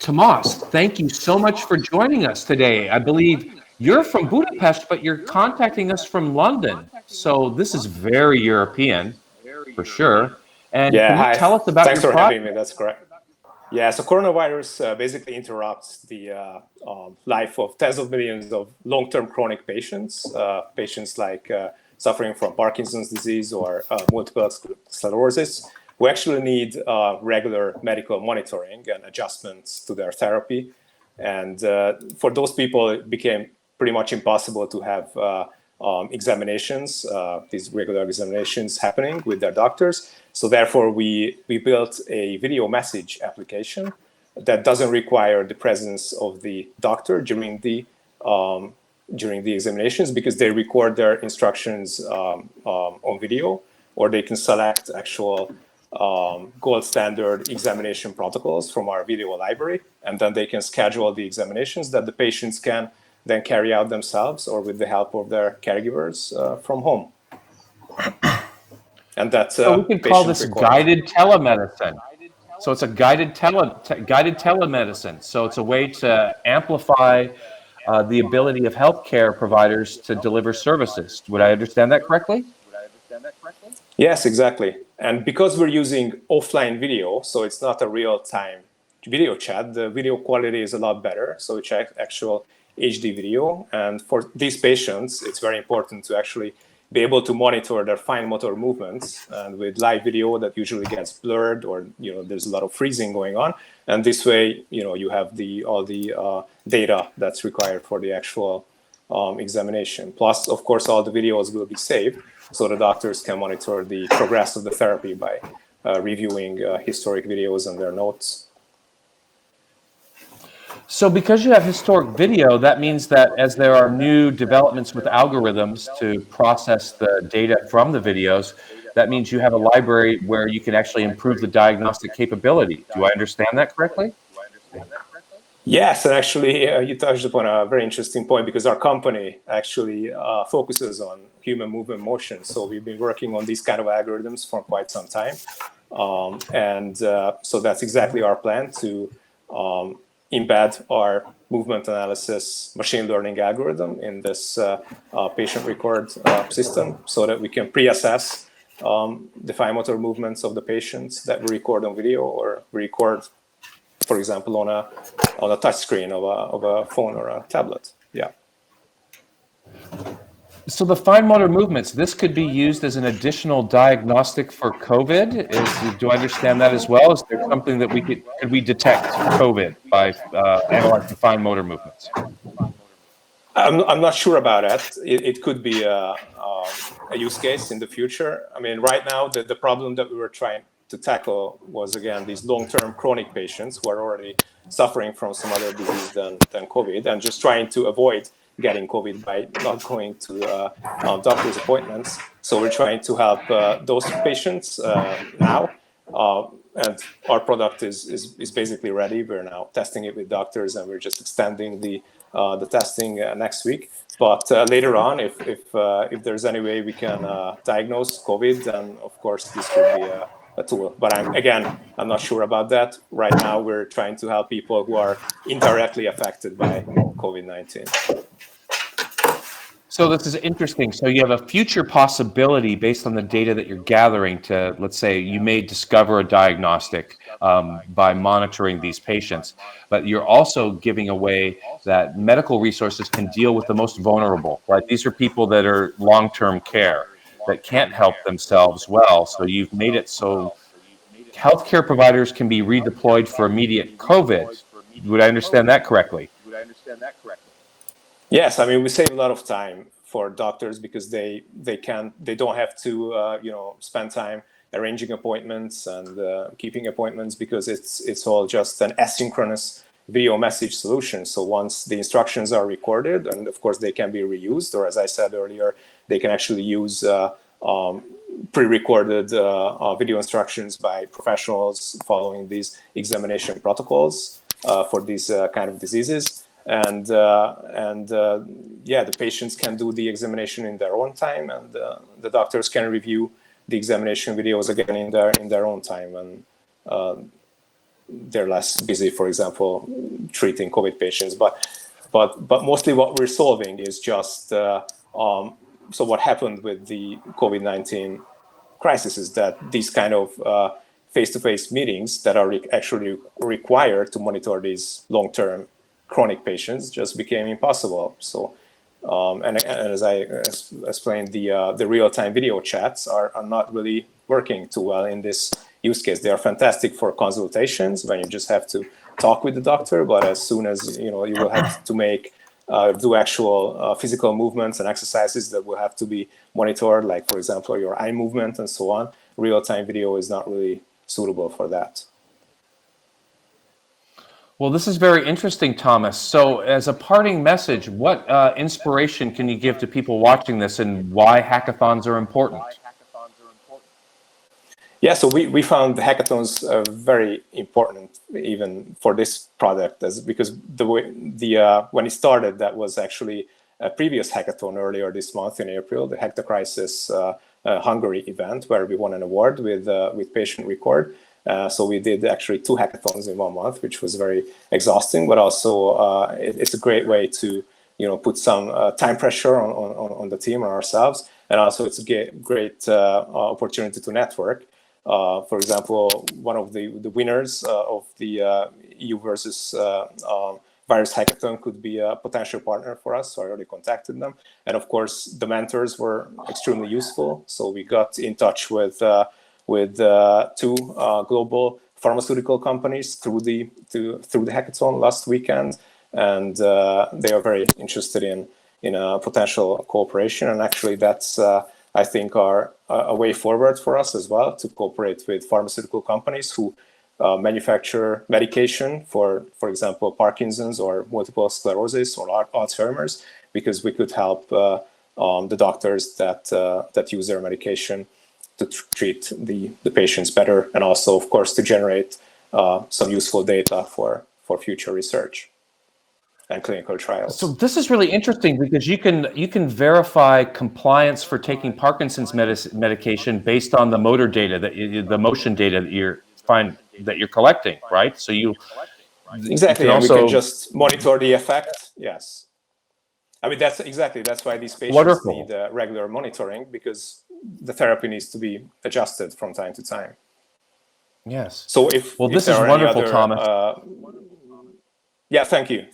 Tamas, thank you so much for joining us today. I believe you're from Budapest, but you're contacting us from London. So this is very European, for sure. And Yeah, can you hi. tell us about Thanks your for having project? me. That's correct. Yeah, so coronavirus basically interrupts the life of tens of millions of long-term chronic patients, patients like suffering from Parkinson's disease or multiple sclerosis, who actually need regular medical monitoring and adjustments to their therapy. And for those people, it became pretty much impossible to have examinations, these regular examinations happening with their doctors. So therefore, we built a video message application that doesn't require the presence of the doctor during the examinations, because they record their instructions on video, or they can select actual gold standard examination protocols from our video library, and then they can schedule the examinations that the patients can then carry out themselves or with the help of their caregivers from home. And that's So we can call this patient-recorded. guided telemedicine. So it's a guided telemedicine. So it's a way to amplify the ability of healthcare providers to deliver services. Would I understand that correctly? Yes, exactly. And because we're using offline video, so it's not a real-time video chat, the video quality is a lot better. So it's actual HD video. And for these patients, it's very important to actually be able to monitor their fine motor movements. And with live video, that usually gets blurred, or there's a lot of freezing going on. And this way, you have all the data that's required for the actual examination. Plus, of course, all the videos will be saved, so the doctors can monitor the progress of the therapy by reviewing historic videos and their notes. So because you have historic video, that means that as there are new developments with algorithms to process the data from the videos, that means you have a library where you can actually improve the diagnostic capability. Do I understand that correctly? Yes, and actually you touched upon a very interesting point, because our company actually focuses on human movement motion. So we've been working on these kind of algorithms for quite some time. So that's exactly our plan, to embed our movement analysis machine learning algorithm in this patient record system, so that we can pre-assess the fine motor movements of the patients that we record on video, or we record, for example, on a touch screen of a phone or a tablet. Yeah. So the fine motor movements, this could be used as an additional diagnostic for COVID. Do I understand that as well? Is there something that could we detect COVID by analyzing fine motor movements? I'm not sure about that. It could be a use case in the future. I mean, right now, the problem that we were trying to tackle was, again, these long-term chronic patients who are already suffering from some other disease than COVID, and just trying to avoid getting COVID by not going to doctor's appointments. So we're trying to help those patients now. And our product is basically ready. We're now testing it with doctors, and we're just extending the testing next week. But later on, if there's any way we can diagnose COVID, then of course this could be a tool. But I'm not sure about that. Right now, we're trying to help people who are indirectly affected by COVID-19. So this is interesting. So you have a future possibility based on the data that you're gathering to, let's say, you may discover a diagnostic by monitoring these patients, but you're also giving away that medical resources can deal with the most vulnerable, right? These are people that are long-term care, that can't help themselves well. So you've made it so healthcare providers can be redeployed for immediate COVID. Would I understand that correctly? Yes, I mean, we save a lot of time for doctors, because they don't have to spend time arranging appointments and keeping appointments, because it's all just an asynchronous video message solution. So once the instructions are recorded, and of course they can be reused, or as I said earlier, they can actually use pre-recorded video instructions by professionals following these examination protocols for these kind of diseases. And the patients can do the examination in their own time, and the doctors can review the examination videos again in their own time. And they're less busy, for example, treating COVID patients. But mostly what we're solving is just so what happened with the COVID-19 crisis is that these kind of face-to-face meetings that are actually required to monitor these long-term chronic patients just became impossible. So, and as I explained, the real-time video chats are not really working too well in this use case. They are fantastic for consultations when you just have to talk with the doctor, but as soon as you will have to make do actual physical movements and exercises that will have to be monitored, like for example your eye movement and so on, real-time video is not really suitable for that. Well, this is very interesting, Thomas. So as a parting message, what inspiration can you give to people watching this and why hackathons are important? Yeah, so we found the hackathons very important even for this product, because when it started, that was actually a previous hackathon earlier this month in April, the Hack the Crisis Hungary event, where we won an award with Patient Record. So we did actually 2 hackathons in 1 month, which was very exhausting, but also it's a great way to put some time pressure on the team and ourselves, and also it's a great opportunity to network. For example, one of the winners of the EUvsVirus hackathon could be a potential partner for us, so I already contacted them. And of course, the mentors were extremely useful, so we got in touch with 2 global pharmaceutical companies through the hackathon last weekend, and they are very interested in a potential cooperation. And actually, that's I think are a way forward for us as well, to cooperate with pharmaceutical companies who manufacture medication for example, Parkinson's or multiple sclerosis or Alzheimer's, because we could help the doctors that use their medication to treat the patients better, and also, of course, to generate some useful data for future research and clinical trials. So this is really interesting because you can verify compliance for taking Parkinson's medication based on the motor data the motion data that you're collecting, right? So exactly, and we can just monitor the effect. Yes, I mean that's why these patients need regular monitoring, because the therapy needs to be adjusted from time to time. Yes. So this is wonderful, Thomas. Yeah, thank you.